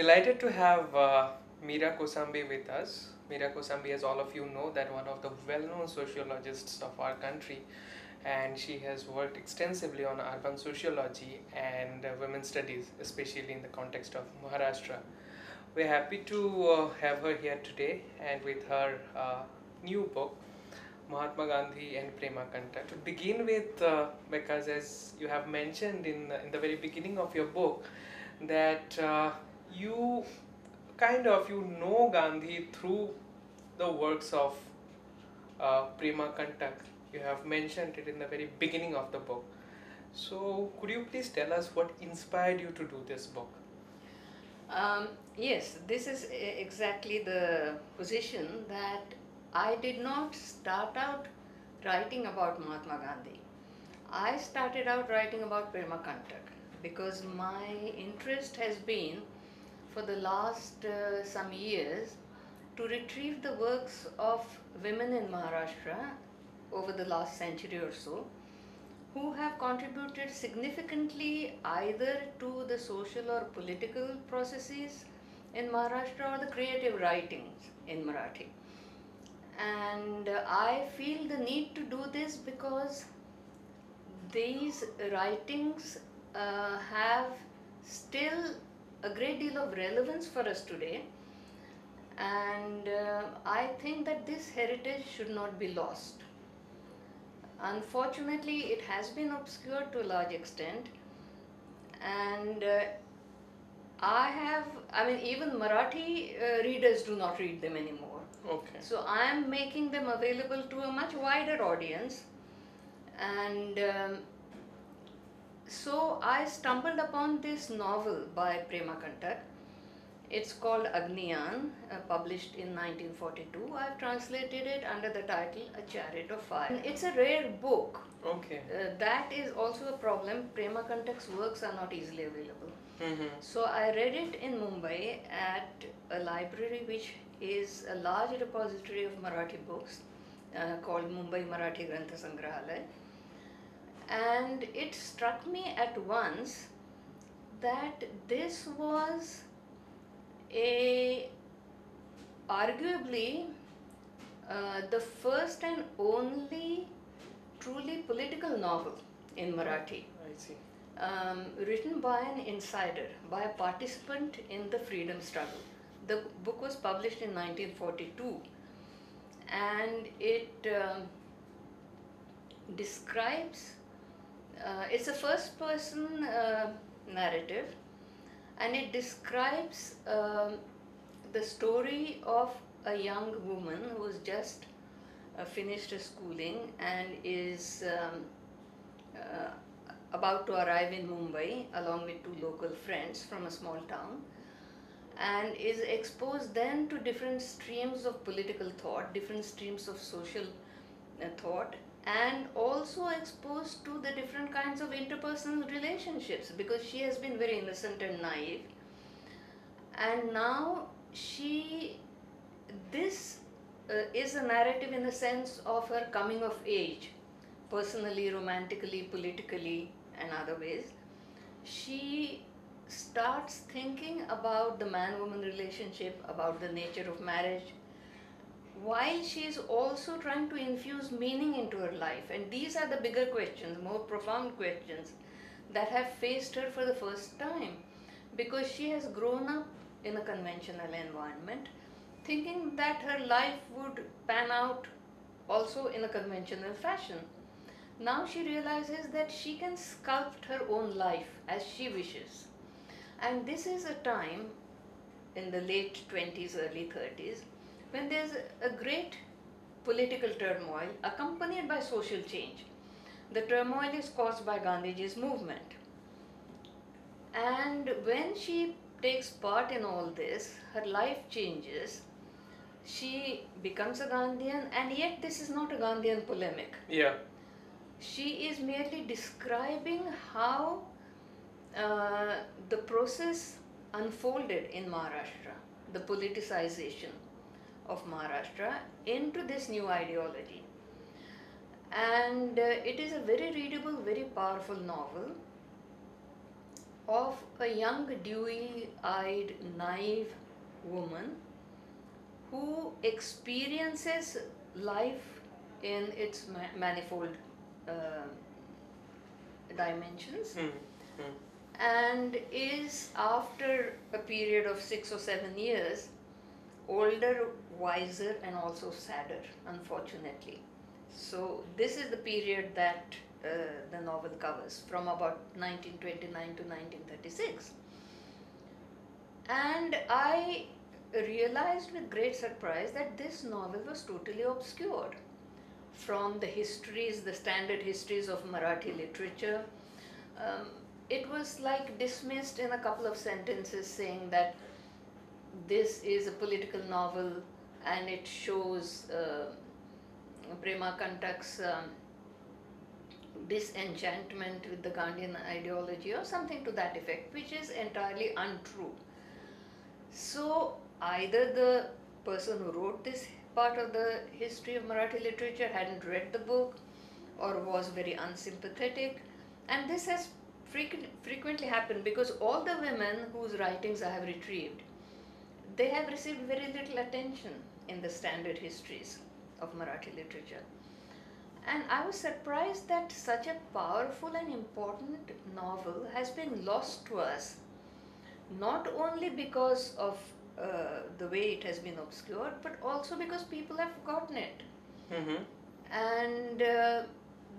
Delighted to have Meera Kosambi with us. Meera Kosambi, as all of you know, that one of the well-known sociologists of our country, and she has worked extensively on urban sociology and women's studies, especially in the context of Maharashtra. We're happy to have her here today, and with her new book, Mahatma Gandhi and Prema Kantak. To begin with, because as you have mentioned in the very beginning of your book, that you you know Gandhi through the works of Prema Kantak. You have mentioned it in the very beginning of the book. So, could you please tell us what inspired you to do this book? Yes, this is exactly the position that I did not start out writing about Mahatma Gandhi. I started out writing about Prema Kantak because my interest has been for the last some years to retrieve the works of women in Maharashtra over the last century or so who have contributed significantly either to the social or political processes in Maharashtra or the creative writings in Marathi. And I feel the need to do this because these writings have still a great deal of relevance for us today, and I think that this heritage should not be lost. Unfortunately, it has been obscured to a large extent, and even Marathi readers do not read them anymore. Okay. So I am making them available to a much wider audience, and so I stumbled upon this novel by Prema Kantak. It's called Agniyan, published in 1942. I've translated it under the title A Chariot of Fire. It's a rare book. Okay. That is also a problem. Prema Kantak's works are not easily available. Mm-hmm. So I read it in Mumbai at a library which is a large repository of Marathi books called Mumbai Marathi Grantha Sangrahalaya. And it struck me at once that this was arguably the first and only truly political novel in Marathi. I see. Written by an insider, by a participant in the freedom struggle. The book was published in 1942, and it describes, it's a first person narrative, and it describes the story of a young woman who has just finished her schooling and is about to arrive in Mumbai along with two local friends from a small town, and is exposed then to different streams of political thought, different streams of social thought, and also exposed to the different kinds of interpersonal relationships because she has been very innocent and naive. And now this is a narrative in the sense of her coming of age, personally, romantically, politically, and other ways. She starts thinking about the man-woman relationship, about the nature of marriage, while she is also trying to infuse meaning into her life. And these are the bigger questions, more profound questions that have faced her for the first time, because she has grown up in a conventional environment thinking that her life would pan out also in a conventional fashion. Now she realizes that she can sculpt her own life as she wishes. And this is a time in the late 20s, early 30s, when there's a great political turmoil accompanied by social change. The turmoil is caused by Gandhiji's movement. And when she takes part in all this, her life changes. She becomes a Gandhian, and yet this is not a Gandhian polemic. Yeah. She is merely describing how the process unfolded in Maharashtra, the politicization of Maharashtra into this new ideology. And it is a very readable, very powerful novel. of a young, dewy-eyed, naive woman who experiences life in its manifold uh, dimensions, and is, after a period of 6 or 7 years, older, wiser, and also sadder, unfortunately. So this is the period that the novel covers, from about 1929 to 1936. And I realized with great surprise that this novel was totally obscured from the histories, the standard histories of Marathi literature. Um, it was like dismissed in a couple of sentences, saying that this is a political novel and it shows Prema Kantak's disenchantment with the Gandhian ideology or something to that effect, which is entirely untrue. So either the person who wrote this part of the history of Marathi literature hadn't read the book or was very unsympathetic, and this has frequently happened, because all the women whose writings I have retrieved, they have received very little attention in the standard histories of Marathi literature. And I was surprised that such a powerful and important novel has been lost to us, not only because of the way it has been obscured, but also because people have forgotten it. And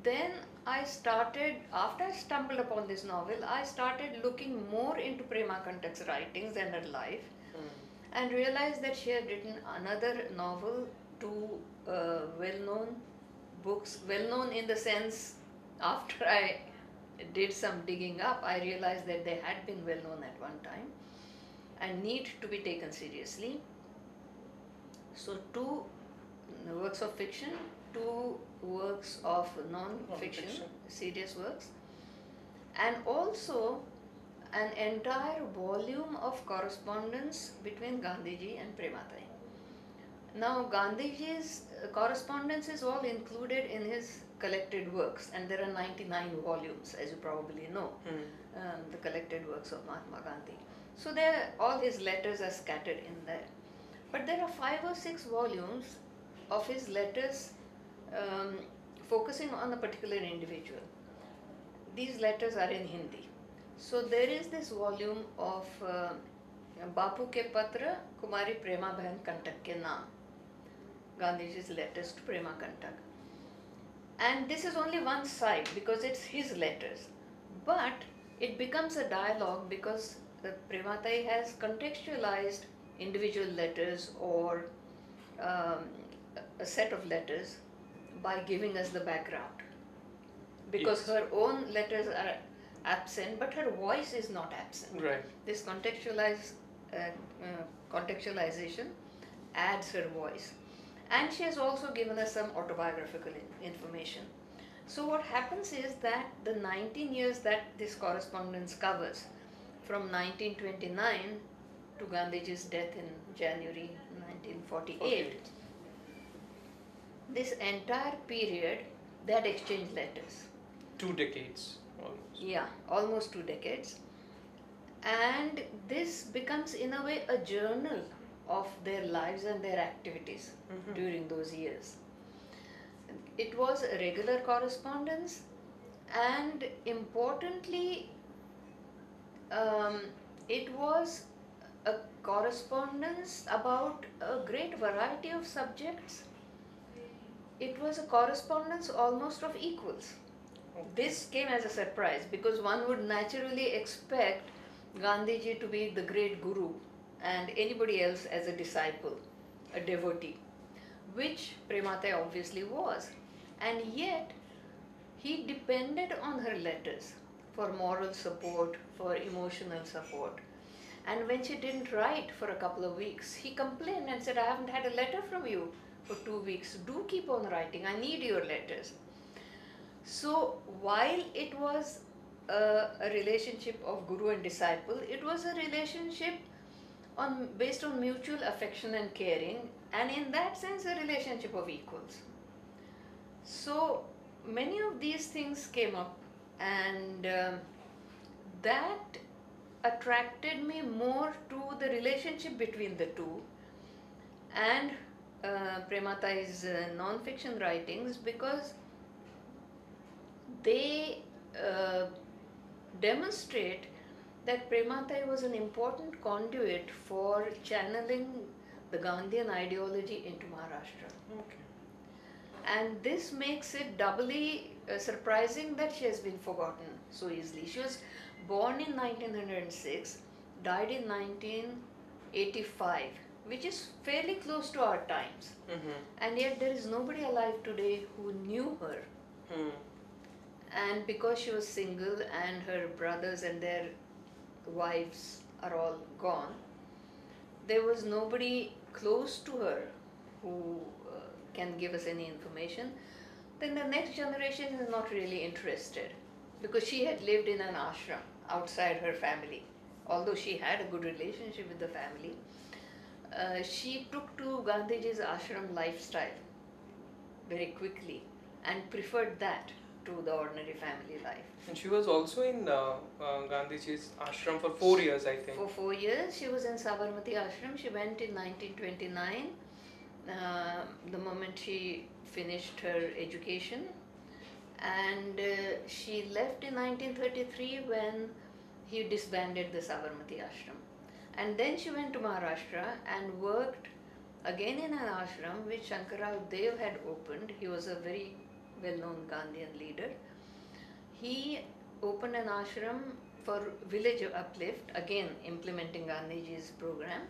then I started, after I stumbled upon this novel, I started looking more into Prema Kantak's writings and her life, and realized that she had written another novel, two well-known books, well-known in the sense, after I did some digging up, I realized that they had been well-known at one time and need to be taken seriously. So two works of fiction, two works of non-fiction, serious works, and also an entire volume of correspondence between Gandhiji and Prematai. Now, Gandhiji's correspondence is all included in his collected works, and there are 99 volumes, as you probably know, the collected works of Mahatma Gandhi. So there, all his letters are scattered in there. But there are 5 or 6 volumes of his letters focusing on a particular individual. These letters are in Hindi. So there is this volume of Bapu ke Patra, Kumari Prema Kantak ke Naam, Gandhiji's letters to Prema Kantak. And this is only one side because it's his letters. But it becomes a dialogue because Prematai has contextualized individual letters or a set of letters by giving us the background. Because her own letters are absent, but her voice is not absent. Right. This contextualization adds her voice. And she has also given us some autobiographical information. So what happens is that the 19 years that this correspondence covers, from 1929 to Gandhiji's death in January 1948, this entire period they had exchanged letters. 2 decades almost. Yeah, almost 2 decades. And this becomes in a way a journal of their lives and their activities during those years. It was a regular correspondence, and importantly, it was a correspondence about a great variety of subjects. It was a correspondence almost of equals. This came as a surprise because one would naturally expect Gandhiji to be the great guru and anybody else as a disciple, a devotee, which Prematai obviously was. And yet, he depended on her letters for moral support, for emotional support. And when she didn't write for a couple of weeks, he complained and said, I haven't had a letter from you for 2 weeks. Do keep on writing. I need your letters. So while it was a relationship of guru and disciple, it was a relationship based on mutual affection and caring, and in that sense a relationship of equals. So many of these things came up, and that attracted me more to the relationship between the two and Prematai's non-fiction writings, because they demonstrate that Prematai was an important conduit for channeling the Gandhian ideology into Maharashtra. Okay. And this makes it doubly surprising that she has been forgotten so easily. She was born in 1906, died in 1985, which is fairly close to our times. And yet there is nobody alive today who knew her. And because she was single and her brothers and their wives are all gone, there was nobody close to her who can give us any information. Then the next generation is not really interested, because she had lived in an ashram outside her family. Although she had a good relationship with the family, she took to Gandhiji's ashram lifestyle very quickly and preferred that to the ordinary family life. And she was also in Gandhiji's ashram for 4 years, I think. For 4 years, she was in Sabarmati ashram. She went in 1929, the moment she finished her education. And she left in 1933 when he disbanded the Sabarmati ashram. And then she went to Maharashtra and worked again in an ashram which Shankarrao Dev had opened. He was a very well-known Gandhian leader. He opened an ashram for village uplift, again implementing Gandhiji's program,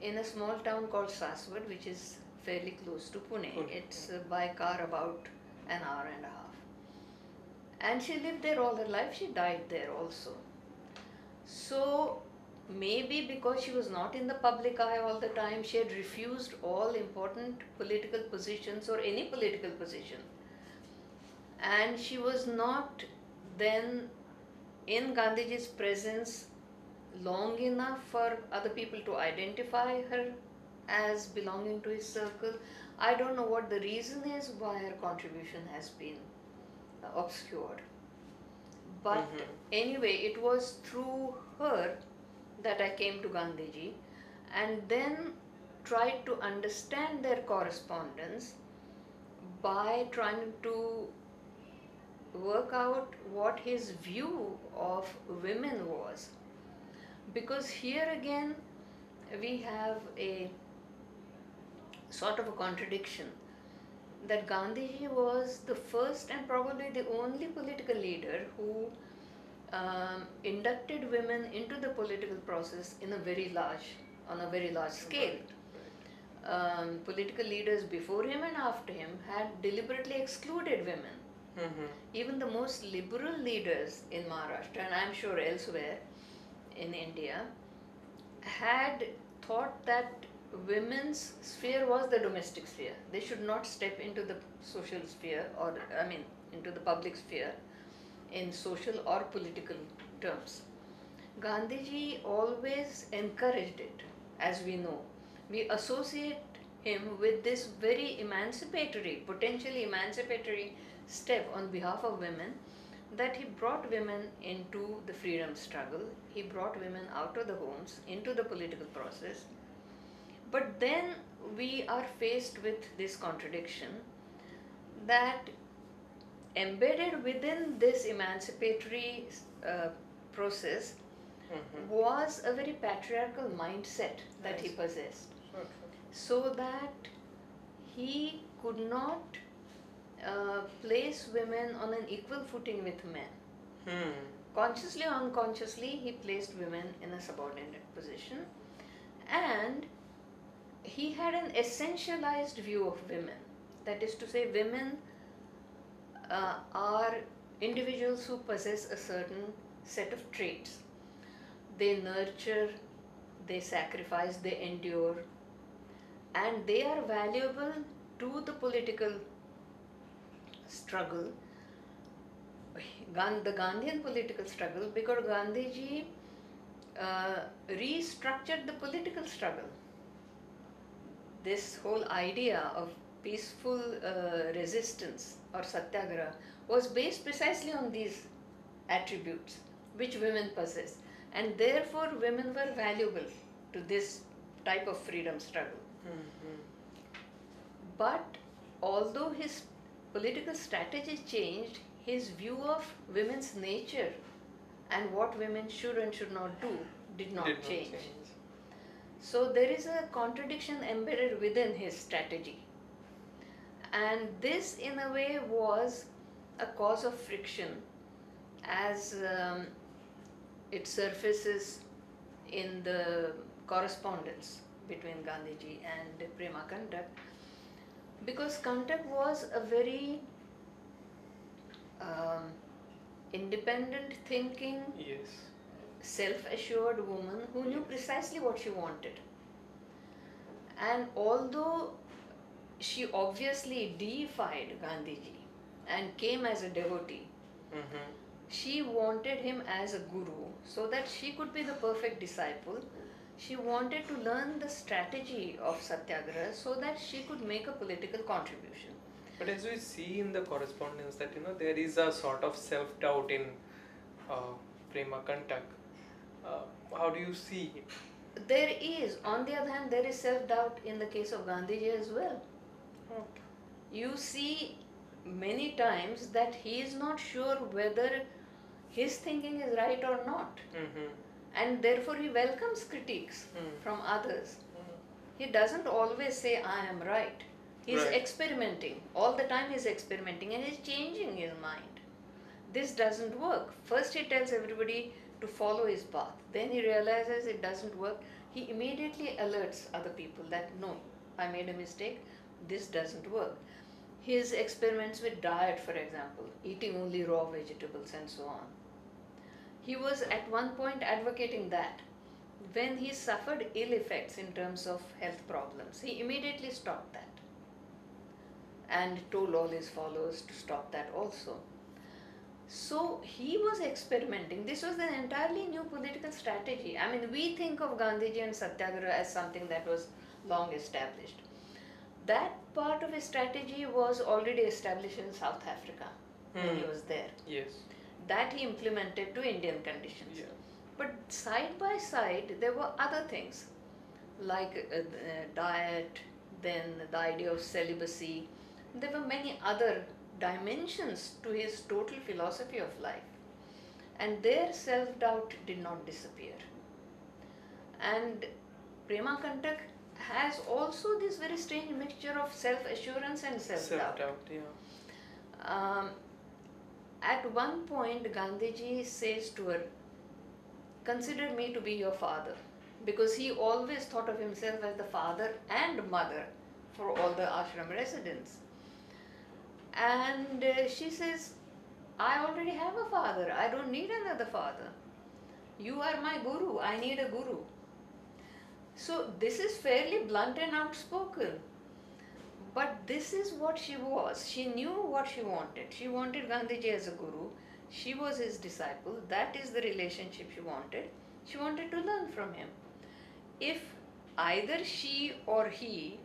in a small town called Saswat, which is fairly close to Pune. It's by car about an hour and a half. And she lived there all her life. She died there also. So maybe because she was not in the public eye all the time, she had refused all important political positions or any political position. And she was not then in Gandhiji's presence long enough for other people to identify her as belonging to his circle. I don't know what the reason is why her contribution has been obscured. But anyway, it was through her that I came to Gandhiji and then tried to understand their correspondence by trying to work out what his view of women was. Because here again we have a sort of a contradiction, that Gandhiji was the first and probably the only political leader who inducted women into the political process on a very large scale. Political leaders before him and after him had deliberately excluded women. Even the most liberal leaders in Maharashtra, and I'm sure elsewhere in India, had thought that women's sphere was the domestic sphere. They should not step into the social sphere, or into the public sphere in social or political terms. Gandhiji always encouraged it, as we know. We associate him with this very emancipatory, potentially emancipatory step on behalf of women, that he brought women into the freedom struggle. He brought women out of the homes into the political process. But then we are faced with this contradiction, that embedded within this emancipatory process was a very patriarchal mindset that he possessed. So that he could not place women on an equal footing with men. Consciously or unconsciously, he placed women in a subordinate position, and he had an essentialized view of women. That is to say, women are individuals who possess a certain set of traits. They nurture, they sacrifice, they endure, and they are valuable to the political struggle, the Gandhian political struggle, because Gandhiji restructured the political struggle. This whole idea of peaceful resistance or satyagraha was based precisely on these attributes which women possess. and therefore women were valuable to this type of freedom struggle. Mm-hmm. But although his political strategy changed, his view of women's nature and what women should and should not do did not change. So there is a contradiction embedded within his strategy. And this, in a way, was a cause of friction as it surfaces in the correspondence between Gandhiji and Prema Kantak, because Kantak was a very independent thinking, Yes. self-assured woman who knew precisely what she wanted. And although she obviously deified Gandhiji and came as a devotee, Mm-hmm. she wanted him as a guru so that she could be the perfect disciple. She wanted to learn the strategy of Satyagraha so that she could make a political contribution. But as we see in the correspondence that there is a sort of self-doubt in Prema Kantak. How do you see it? There is, on the other hand, there is self-doubt in the case of Gandhiji as well. Okay. You see many times that he is not sure whether his thinking is right or not, Mm-hmm. and therefore he welcomes critiques from others. He doesn't always say, I am right. He's Right. experimenting. All the time he's experimenting and he's changing his mind. This doesn't work. First he tells everybody to follow his path. Then he realizes it doesn't work. He immediately alerts other people that no, I made a mistake. This doesn't work. His experiments with diet, for example, eating only raw vegetables and so on. He was at one point advocating that. When he suffered ill effects in terms of health problems, he immediately stopped that and told all his followers to stop that also. So he was experimenting. This was an entirely new political strategy. I mean, we think of Gandhiji and Satyagraha as something that was long established. That part of his strategy was already established in South Africa when he was there. Yes. That he implemented to Indian conditions. Yeah. But side by side, there were other things like diet, then the idea of celibacy. There were many other dimensions to his total philosophy of life. And their self-doubt did not disappear. And Prema Kantak has also this very strange mixture of self-assurance and self-doubt. Self-doubt, yeah. At one point, Gandhiji says to her, consider me to be your father, because he always thought of himself as the father and mother for all the ashram residents. And she says, I already have a father, I don't need another father. You are my guru, I need a guru. So this is fairly blunt and outspoken. But this is what she was. She knew what she wanted. She wanted Gandhiji as a guru. She was his disciple. That is the relationship she wanted. She wanted to learn from him. If either she or he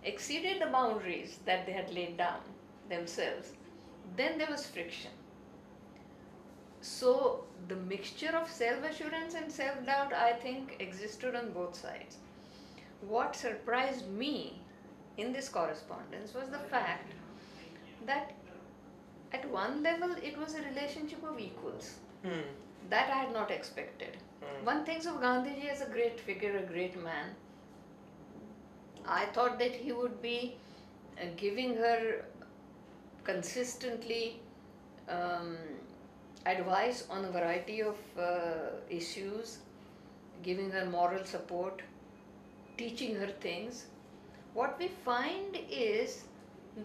exceeded the boundaries that they had laid down themselves, then there was friction. So the mixture of self-assurance and self-doubt, I think, existed on both sides. What surprised me in this correspondence was the fact that at one level it was a relationship of equals. That I had not expected. One thinks of Gandhiji as a great figure, a great man. I thought that he would be giving her consistently advice on a variety of issues, giving her moral support, teaching her things. What we find is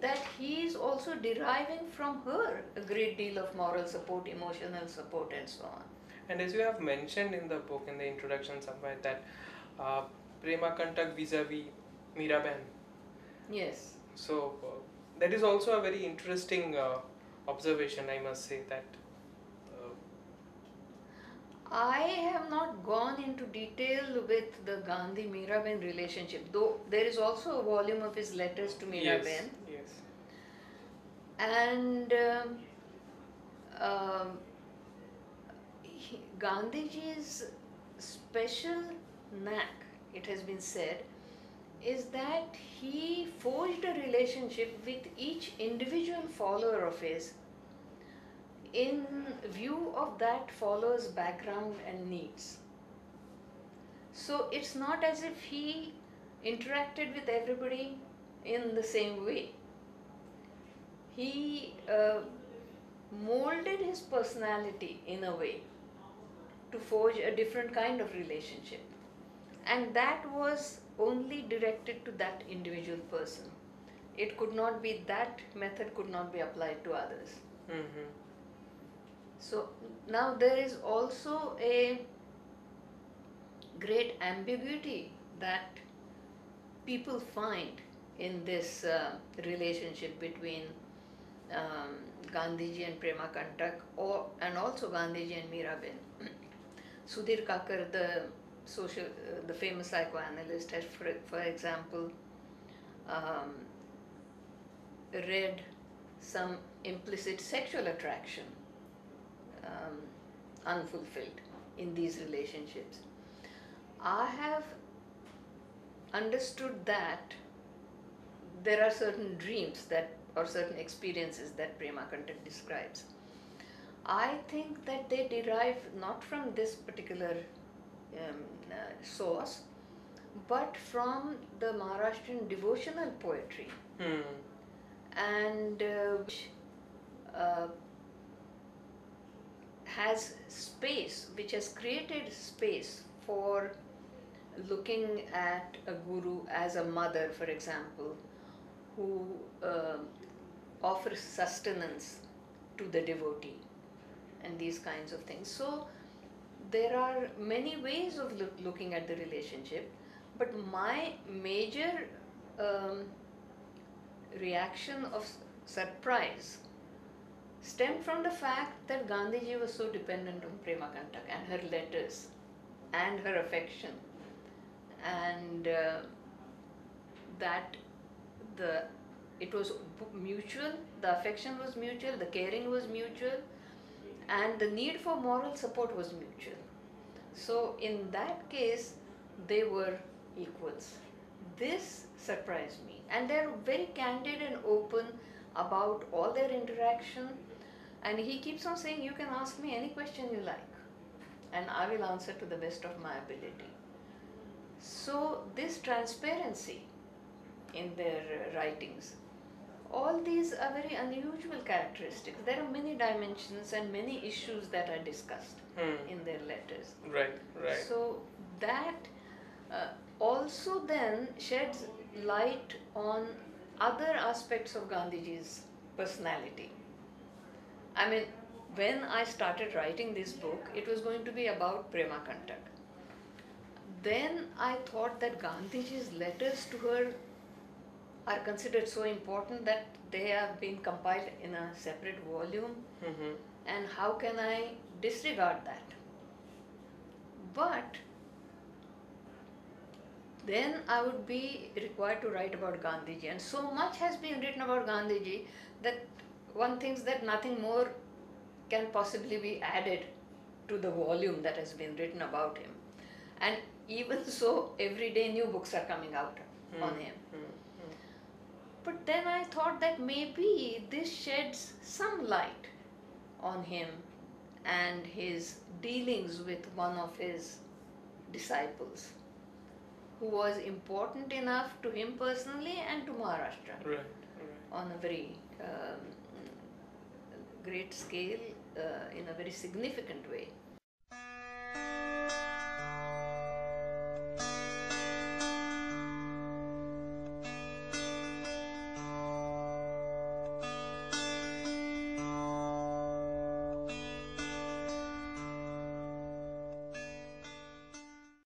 that he is also deriving from her a great deal of moral support, emotional support, and so on. And as you have mentioned in the book, in the introduction somewhere, that Prema Kantak vis-a-vis Meera Ben. Yes. So that is also a very interesting observation, I must say, that I have not gone into detail with the Gandhi-Meera Ben relationship, though there is also a volume of his letters to Meera Ben. Yes. And Gandhiji's special knack, it has been said, is that he forged a relationship with each individual follower of his in view of that follower's background and needs. So it's not as if he interacted with everybody in the same way. He molded his personality in a way to forge a different kind of relationship, and that was only directed to that individual person. It could not be, that method could not be applied to others. Mm-hmm. So now there is also a great ambiguity that people find in this relationship between Gandhiji and Prema Kantak, and also Gandhiji and Meera. Sudhir Kakar, the famous psychoanalyst, has, for example, read some implicit sexual attraction unfulfilled in these relationships. I have understood that there are certain dreams that, or certain experiences that Prema Kantak describes. I think that they derive not from this particular source, but from the Maharashtrian devotional poetry, and which has space, which has created space for looking at a guru as a mother, for example, who offers sustenance to the devotee and these kinds of things. So there are many ways of looking at the relationship, but my major reaction of surprise stemmed from the fact that Gandhiji was so dependent on Prema Kantak and her letters and her affection, and that it was mutual, the affection was mutual, the caring was mutual, and the need for moral support was mutual. So in that case, they were equals. This surprised me, and they're very candid and open about all their interaction, and he keeps on saying, you can ask me any question you like and I will answer to the best of my ability. So this transparency in their writings, all these are very unusual characteristics. There are many dimensions and many issues that are discussed in their letters. Right, right. So that also then sheds light on other aspects of Gandhiji's personality. I mean, when I started writing this book, it was going to be about Prema Kantak. Then I thought that Gandhiji's letters to her are considered so important that they have been compiled in a separate volume, and how can I disregard that? But then I would be required to write about Gandhiji, and so much has been written about Gandhiji that one thinks that nothing more can possibly be added to the volume that has been written about him. And even so, every day new books are coming out on him. But then I thought that maybe this sheds some light on him and his dealings with one of his disciples, who was important enough to him personally and to Maharashtra on a very great scale, in a very significant way.